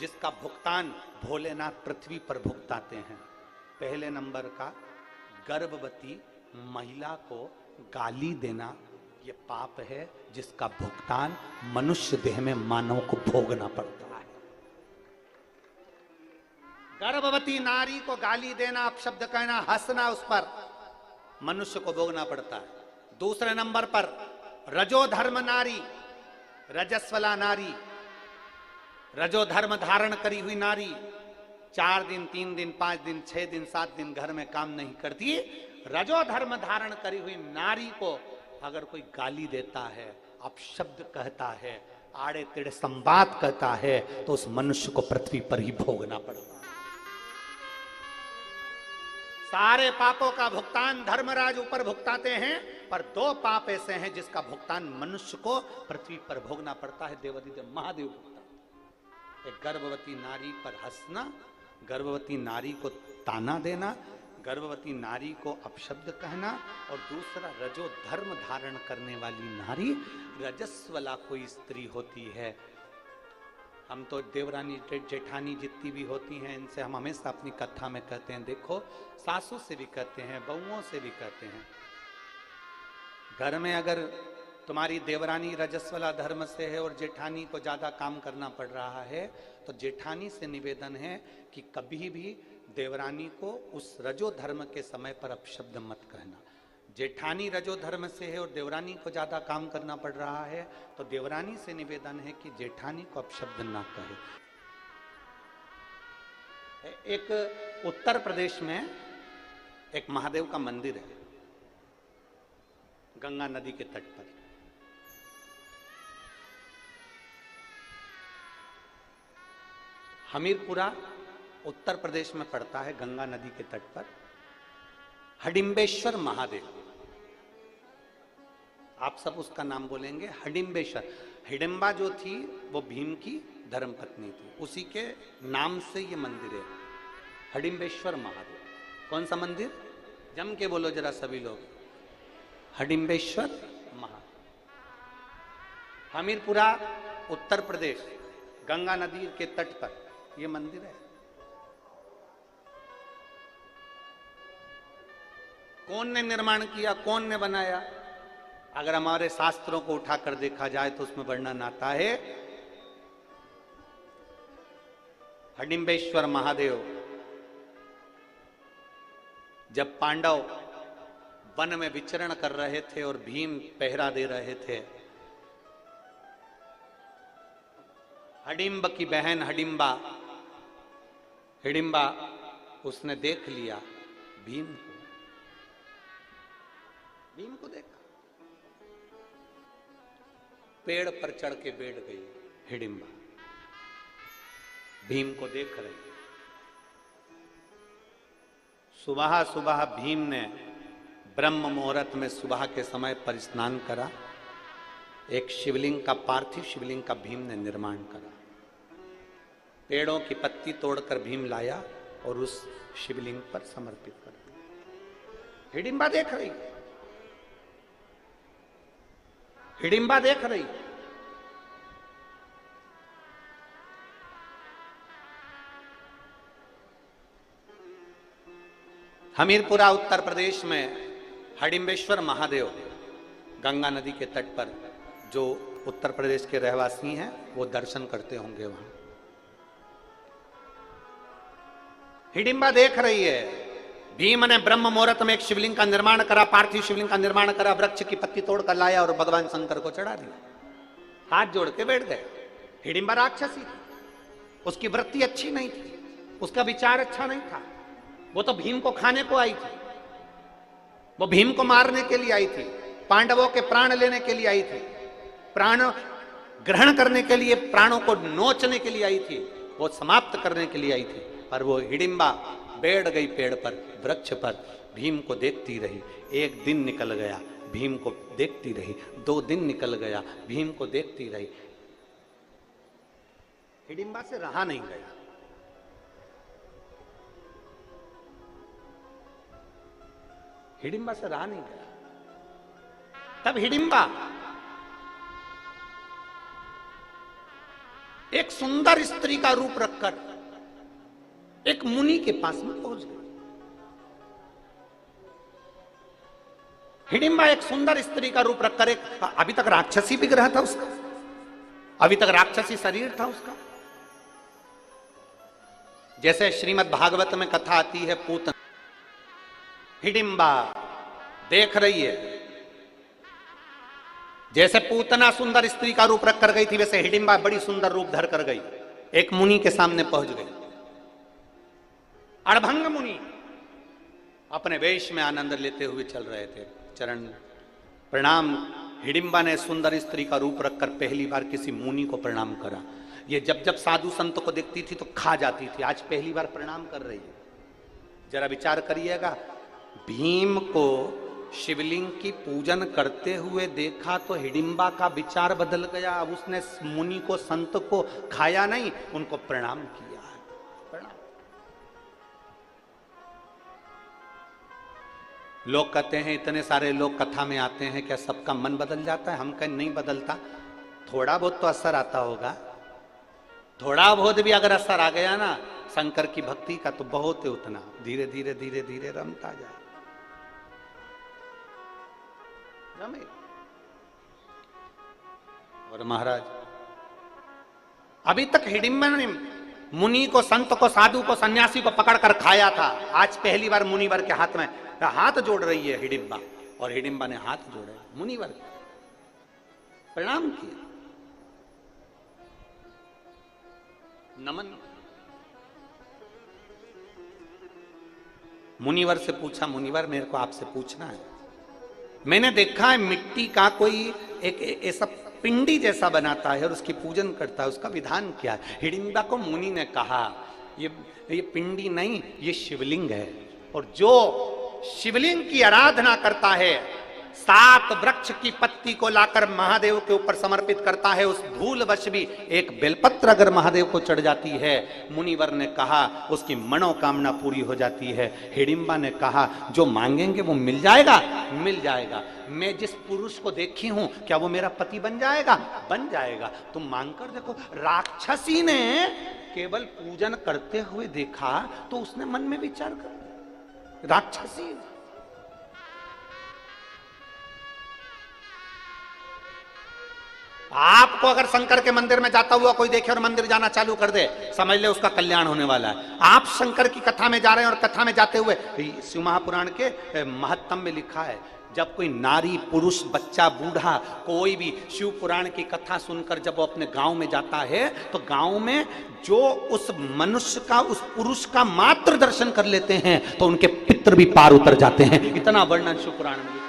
जिसका भुगतान भोलेनाथ पृथ्वी पर भुगताते हैं। पहले नंबर का, गर्भवती महिला को गाली देना ये पाप है जिसका भुगतान मनुष्य देह में मानव को भोगना पड़ता है। गर्भवती नारी को गाली देना, अपशब्द कहना, हंसना, उस पर मनुष्य को भोगना पड़ता है। दूसरे नंबर पर रजोधर्म नारी, रजस्वला नारी, रजोधर्म धारण करी हुई नारी 4 दिन, 3 दिन, 5 दिन, 6 दिन, 7 दिन घर में काम नहीं करती। रजोधर्म धारण करी हुई नारी को अगर कोई गाली देता है, अपशब्द कहता है, आड़े तेड़े संवाद कहता है, तो उस मनुष्य को पृथ्वी पर ही भोगना पड़ता है। सारे पापों का भुगतान धर्मराज ऊपर भुगताते हैं, पर 2 पाप ऐसे हैं जिसका भुगतान मनुष्य को पृथ्वी पर भोगना पड़ता है। देवाधिदेव महादेव भुगतान। एक गर्भवती नारी पर हंसना, गर्भवती नारी को ताना देना, गर्भवती नारी को अपशब्द कहना, और दूसरा रजो धर्म धारण करने वाली नारी, रजस्वला कोई स्त्री होती है। हम तो देवरानी जेठानी जितनी भी होती हैं, इनसे हम हमेशा अपनी कथा में कहते हैं, देखो सासू से भी कहते हैं, बहुओं से भी कहते हैं, घर में अगर तुम्हारी देवरानी रजस्वला धर्म से है और जेठानी को ज्यादा काम करना पड़ रहा है, तो जेठानी से निवेदन है कि कभी भी देवरानी को उस रजो धर्म के समय पर अपशब्द मत कहना। जेठानी रजो धर्म से है और देवरानी को ज्यादा काम करना पड़ रहा है, तो देवरानी से निवेदन है कि जेठानी को अपशब्द ना कहे। एक उत्तर प्रदेश में एक महादेव का मंदिर है, गंगा नदी के तट पर। हमीरपुरा उत्तर प्रदेश में पड़ता है, गंगा नदी के तट पर। हडिम्बेश्वर महादेव, आप सब उसका नाम बोलेंगे, हडिम्बेश्वर। हिडिंबा जो थी वो भीम की धर्मपत्नी थी, उसी के नाम से ये मंदिर है, हडिम्बेश्वर महादेव। कौन सा मंदिर? जम के बोलो जरा सभी लोग, हडिम्बेश्वर महादेव। हमीरपुरा उत्तर प्रदेश, गंगा नदी के तट पर ये मंदिर है। कौन ने निर्माण किया, कौन ने बनाया? अगर हमारे शास्त्रों को उठाकर देखा जाए तो उसमें वर्णन आता है, हडिम्बेश्वर महादेव जब पांडव वन में विचरण कर रहे थे और भीम पहरा दे रहे थे, हडिम्ब की बहन हिडिंबा उसने देख लिया भीम को देखा, पेड़ पर चढ़ के बैठ गई हिडिंबा, भीम को देख रही। सुबह सुबह भीम ने ब्रह्म मुहूर्त में सुबह के समय पर स्नान करा, एक शिवलिंग का, पार्थिव शिवलिंग का भीम ने निर्माण करा। पेड़ों की पत्ती तोड़कर भीम लाया और उस शिवलिंग पर समर्पित कर दिया। हिडिंबा देख रही, हिडिंबा देख रही। हमीरपुरा उत्तर प्रदेश में हडिम्बेश्वर महादेव, गंगा नदी के तट पर, जो उत्तर प्रदेश के रहवासी हैं वो दर्शन करते होंगे वहां। हिडिंबा देख रही है, भीम ने ब्रह्म मुहूर्त में एक शिवलिंग का निर्माण करा, पार्थिव शिवलिंग का निर्माण करा, वृक्ष की पत्ती तोड़कर लाया और भगवान शंकर को चढ़ा दिया, हाथ जोड़ के बैठ गए। हिडिंबा राक्षसी थी, उसकी वृत्ति अच्छी नहीं थी, उसका विचार अच्छा नहीं था। वो तो भीम को खाने को आई थी, वो भीम को मारने के लिए आई थी, पांडवों के प्राण लेने के लिए आई थी, प्राण ग्रहण करने के लिए, प्राणों को नोचने के लिए आई थी, वो समाप्त करने के लिए आई थी। पर वो हिडिंबा बैठ गई पेड़ पर, वृक्ष पर, भीम को देखती रही। 1 दिन निकल गया, भीम को देखती रही। 2 दिन निकल गया, भीम को देखती रही। हिडिंबा से रहा नहीं गया। हिडिंबा से रहा नहीं गया। तब हिडिंबा एक सुंदर स्त्री का रूप रखकर एक मुनि के पास में पहुंच गई। हिडिंबा एक सुंदर स्त्री का रूप रखकर एक, अभी तक राक्षसी विग्रह था उसका, अभी तक राक्षसी शरीर था उसका। जैसे श्रीमद् भागवत में कथा आती है, पूतना हिडिंबा देख रही है, जैसे पूतना सुंदर स्त्री का रूप रख कर गई थी, वैसे हिडिंबा बड़ी सुंदर रूप धर कर गई, एक मुनि के सामने पहुंच गई। अड़भंग मुनि अपने वेश में आनंद लेते हुए चल रहे थे। चरण प्रणाम, हिडिंबा ने सुंदर स्त्री का रूप रखकर पहली बार किसी मुनि को प्रणाम करा। ये जब जब साधु संत को देखती थी तो खा जाती थी, आज पहली बार प्रणाम कर रही है। जरा विचार करिएगा, भीम को शिवलिंग की पूजन करते हुए देखा तो हिडिंबा का विचार बदल गया। अब उसने मुनि को, संत को खाया नहीं, उनको प्रणाम किया। प्रणाम। लोग कहते हैं, इतने सारे लोग कथा में आते हैं, क्या सबका मन बदल जाता है? हम कहें नहीं बदलता, थोड़ा बहुत तो असर आता होगा। थोड़ा बहुत भी अगर असर आ गया ना शंकर की भक्ति का, तो बहुत है उतना, धीरे धीरे धीरे धीरे रमता जाए। और महाराज अभी तक हिडिंबा ने मुनि को, संत को, साधु को, सन्यासी को पकड़कर खाया था। आज पहली बार मुनिवर के हाथ में हाथ जोड़ रही है हिडिंबा, और हिडिंबा ने हाथ जोड़े मुनिवर, प्रणाम किया, नमन। मुनिवर से पूछा, मुनिवर मेरे को आपसे पूछना है, मैंने देखा है मिट्टी का कोई एक ऐसा पिंडी जैसा बनाता है और उसकी पूजन करता है, उसका विधान क्या है? हिडिंबा को मुनि ने कहा, ये पिंडी नहीं, ये शिवलिंग है, और जो शिवलिंग की आराधना करता है, 7 वृक्ष की पत्ती को लाकर महादेव के ऊपर समर्पित करता है, उस भूलवश भी एक बेलपत्र अगर महादेव को चढ़ जाती है, मुनिवर ने कहा उसकी मनोकामना पूरी हो जाती है। हिडिंबा ने कहा जो मांगेंगे वो मिल जाएगा, मिल जाएगा। मैं जिस पुरुष को देखी हूं, क्या वो मेरा पति बन जाएगा? बन जाएगा। तुम मांगकर देखो। राक्षसी ने केवल पूजन करते हुए देखा तो उसने मन में विचार कर, राक्षसी आपको अगर शंकर के मंदिर में जाता हुआ कोई देखे और मंदिर जाना चालू कर दे, समझ ले उसका कल्याण होने वाला है। आप शंकर की कथा में जा रहे हैं और कथा में जाते हुए, शिव महापुराण के महत्तम में लिखा है, जब कोई नारी, पुरुष, बच्चा, बूढ़ा, कोई भी शिव पुराण की कथा सुनकर जब वो अपने गांव में जाता है, तो गांव में जो उस मनुष्य का, उस पुरुष का मात्र दर्शन कर लेते हैं तो उनके पितृ भी पार उतर जाते हैं। इतना वर्णन शिव पुराण में।